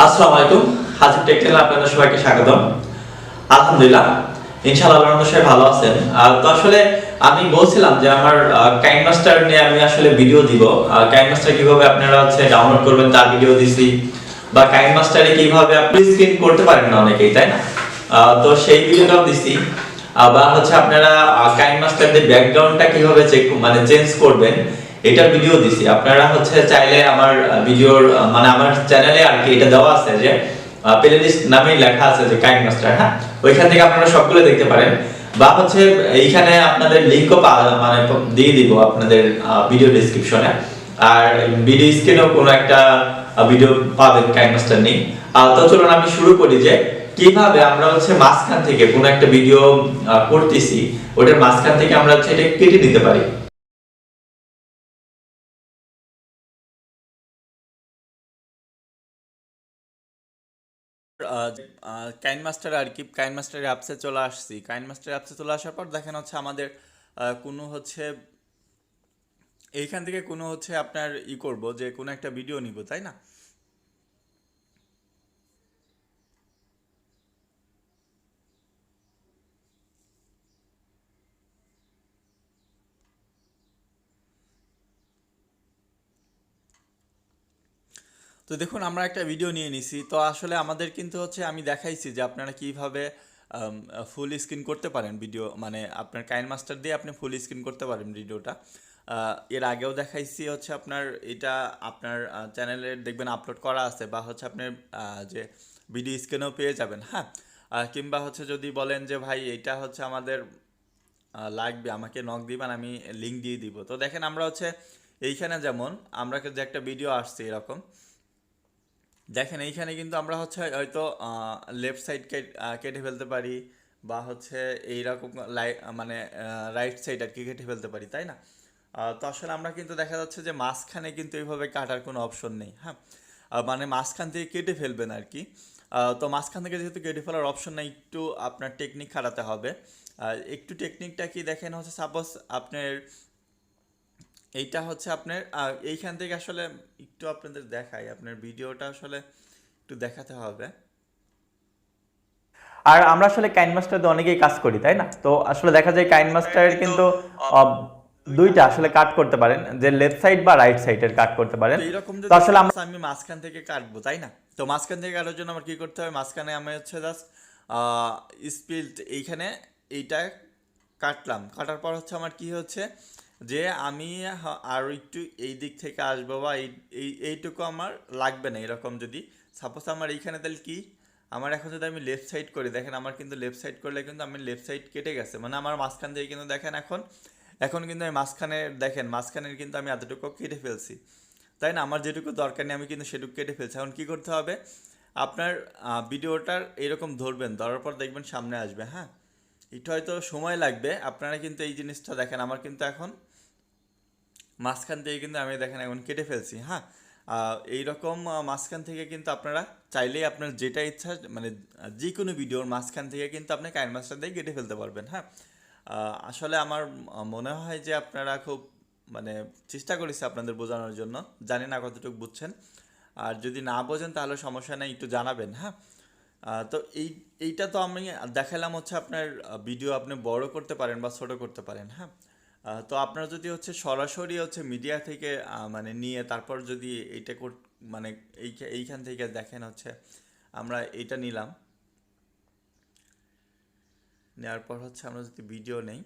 আসসালামু আলাইকুম। হাসিব টেকনিক্যাল আপনাদের সবাইকে স্বাগতম। আলহামদুলিল্লাহ, ইনশাআল্লাহ আল্লাহর রহমতে সবাই ভালো আছেন। তো আসলে আমি বলছিলাম যে আমার কাইনমাস্টার নিয়ে আমি আসলে ভিডিও দিব। কাইনমাস্টার কিভাবে আপনারা ডাউনলোড করবেন তার ভিডিও দিছি, বা কাইনমাস্টারে কিভাবে আপনি স্ক্রিন করতে পারেন না অনেকেই, তাই না? তো সেই ভিডিওটাও দিছি। বা আপনারা কাইনমাস্টারের ব্যাকগ্রাউন্ডটা কিভাবে চেঞ্জ করবেন এটা ভিডিও দিছি। আপনারা চাইলে আমার ভিডিওর আমার চ্যানেলে আর কি এটা দেওয়া আছে যে প্লেলিস্ট নামেই লেখা আছে যে কাইনমাস্টার, হ্যাঁ, ওইখান থেকে আপনারা সবগুলো দেখতে পারেন। বা এইখানে আপনাদের লিংকও দিয়ে দিব আপনাদের ভিডিও ডেসক্রিপশনে। আর ভিডিও স্ক্রিনেও কোনো একটা ভিডিও পাবেন কাইনমাস্টার নেই। তো চলুন আমি শুরু করি যে কিভাবে আমরা মাঝখান থেকে কোনো একটা ভিডিও করতেছি, ওটার মাঝখান থেকে আমরা এটা কেটে নিতে পারি। কাইনমাস্টার আর কি, কাইনমাস্টার অ্যাপসে চলে আসছি। কাইনমাস্টার অ্যাপসে চলে আসার পর দেখেন আমাদের কোনো এইখান থেকে কোনো আপনার করব যে কোনো একটা ভিডিও নিব, তাই না? তো দেখুন আমরা একটা ভিডিও নিয়ে নিছি। তো আসলে আমাদের কিন্তু আমি দেখাইছি যে আপনারা কিভাবে ফুল স্ক্রিন করতে পারেন ভিডিও, আপনার কাইনমাস্টার দিয়ে আপনি ফুল স্ক্রিন করতে পারেন ভিডিওটা। এর আগেও দেখাইছি আপনার এটা আপনার চ্যানেলে দেখবেন আপলোড করা আছে, বা আপনার যে ভিডিও স্ক্রিনেও পেয়ে যাবেন, হ্যাঁ। কিংবা যদি বলেন যে ভাই এটা আমাদের লাগবে, আমাকে নক দিবেন, আমি লিঙ্ক দিয়ে দিব। তো দেখেন আমরা এইখানে যেমন আমরা যে একটা ভিডিও আসছে এরকম, দেখেন এইখানে কিন্তু আমরা হয়তো লেফট সাইড কেটে ফেলতে পারি, বা এইরকম রাইট সাইড আর কি কেটে ফেলতে পারি, তাই না? তো আসলে আমরা কিন্তু দেখা যাচ্ছে যে মাঝখানে কিন্তু এইভাবে কাটার কোনো অপশন নেই, হ্যাঁ। মাঝখান থেকে কেটে ফেলবেন আর কি। তো মাঝখান থেকে যেহেতু কেটে ফেলার অপশন নেই, একটু আপনার টেকনিক খাটাতে হবে। একটু টেকনিকটা কি দেখেন, সাপোজ আপনার এইটা আপনার এইখান থেকে আসলে একটু আপনাদের দেখাই, আপনার ভিডিওটা আসলে একটু দেখাতে হবে। আর আমরা আসলে কাইনমাস্টার দিয়ে অনেকেই কাজ করি, তাই না? তো আসলে দেখা যায় কাইনমাস্টারের কিন্তু দুইটা আসলে কাট করতে পারেন, যে লেফট সাইড বা রাইট সাইডের কাট করতে পারেন। তো এরকম যদি আসলে আমি মাঝখান থেকে কাটবো, তাই না? তো মাঝখান থেকে কাটার জন্য আমার কি করতে হবে, মাঝখানে আমি জাস্ট স্পিড এইখানে এইটা কাটলাম। কাটার পর আমার কি যে আমি আরও একটু এই দিক থেকে আসবো, বা এইটুকু আমার লাগবে না। এরকম যদি সাপোজ আমার এইখানে, তাহলে কি আমার এখন যদি আমি লেফট সাইড করি, দেখেন আমার কিন্তু লেফট সাইড করলে কিন্তু আমি লেফট সাইড কেটে গেছে, আমার মাঝখান থেকে কিন্তু দেখেন এখন এখন কিন্তু আমি মাঝখানে, দেখেন মাঝখানের কিন্তু আমি এতটুকু কেটে ফেলছি, তাই না? আমার যেটুকু দরকার নেই আমি কিন্তু সেটুকু কেটে ফেলছি। এখন কী করতে হবে, আপনার ভিডিওটার এরকম ধরবেন, ধরার পর দেখবেন সামনে আসবে, হ্যাঁ। একটু হয়তো সময় লাগবে, আপনারা কিন্তু এই জিনিসটা দেখেন আমার কিন্তু এখন মাঝখান থেকে কিন্তু আমি দেখেন এখন কেটে ফেলছি, হ্যাঁ। এইরকম মাঝখান থেকে কিন্তু আপনারা চাইলেই আপনার যেটা ইচ্ছা, যে কোনো ভিডিওর মাঝখান থেকে কিন্তু আপনি কাইনমাস্টার দিয়ে কেটে ফেলতে পারবেন, হ্যাঁ। আসলে আমার মনে হয় যে আপনারা খুব চেষ্টা করেছি আপনাদের বোঝানোর জন্য, জানি না কতটুকু বুঝছেন। আর যদি না বোঝেন তাহলে সমস্যা নেই, একটু জানাবেন, হ্যাঁ। তো এইটা তো আমি দেখালাম আপনার ভিডিও আপনি বড় করতে পারেন বা ছোট করতে পারেন, হ্যাঁ। তো আপনার যদি সরাসরি মিডিয়া থেকে নিয়ে তারপর যদি এইটা মানে এইখান থেকে দেখেন আমরা এইটা নিলাম, নেওয়ার পর আমরা যদি ভিডিও নেই,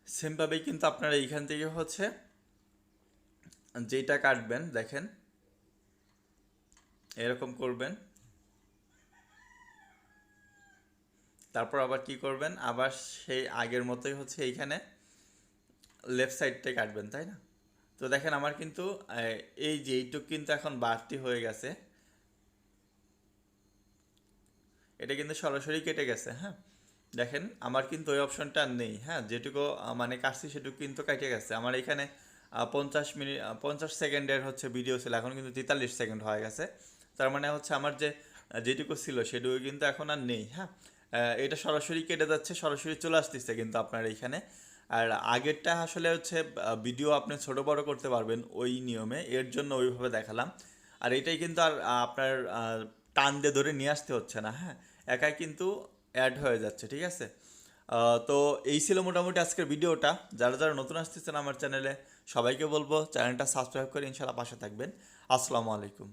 সেমভাবেই কিন্তু আপনারা এইখান থেকে যেটা কাটবেন, দেখেন এরকম করবেন। তারপর আবার কি করবেন, আবার সেই আগের মতোই এইখানে লেফট সাইডটাই কাটবেন, তাই না? তো দেখেন আমার কিন্তু এই যে এইটুক কিন্তু এখন বাড়তি হয়ে গেছে, এটা কিন্তু সরাসরি কেটে গেছে, হ্যাঁ। দেখেন আমার কিন্তু ওই অপশনটা আর নেই, হ্যাঁ। যেটুকু কাটছি সেটুকু কিন্তু কেটে গেছে। আমার এখানে 50 মিনিট 50 সেকেন্ডের ভিডিও ছিল, এখন কিন্তু 43 সেকেন্ড হয়ে গেছে। তার আমার যে যেটুকু ছিল সেটুকু কিন্তু এখন আর নেই, হ্যাঁ। এটা সরাসরি কেটে যাচ্ছে, সরাসরি চলে আসতেছে কিন্তু আপনার এইখানে। আর আগেরটা আসলে হচ্ছে ভিডিও আপনি ছোট বড় করতে পারবেন ওই নিয়মে, এর জন্য ওইভাবে দেখালাম। আর এটাই কিন্তু আর আপনার টান দিয়ে ধরে নিয়ে আসতে হচ্ছে না, হ্যাঁ, একাই কিন্তু অ্যাড হয়ে যাচ্ছে, ঠিক আছে। তো এই ছিল মোটামুটি আজকের ভিডিওটা। যারা যারা নতুন আসতেছেন আমার চ্যানেলে, সবাইকে বলবো চ্যানেলটা সাবস্ক্রাইব করে ইনশাল্লাহ পাশে থাকবেন। আসসালামু আলাইকুম।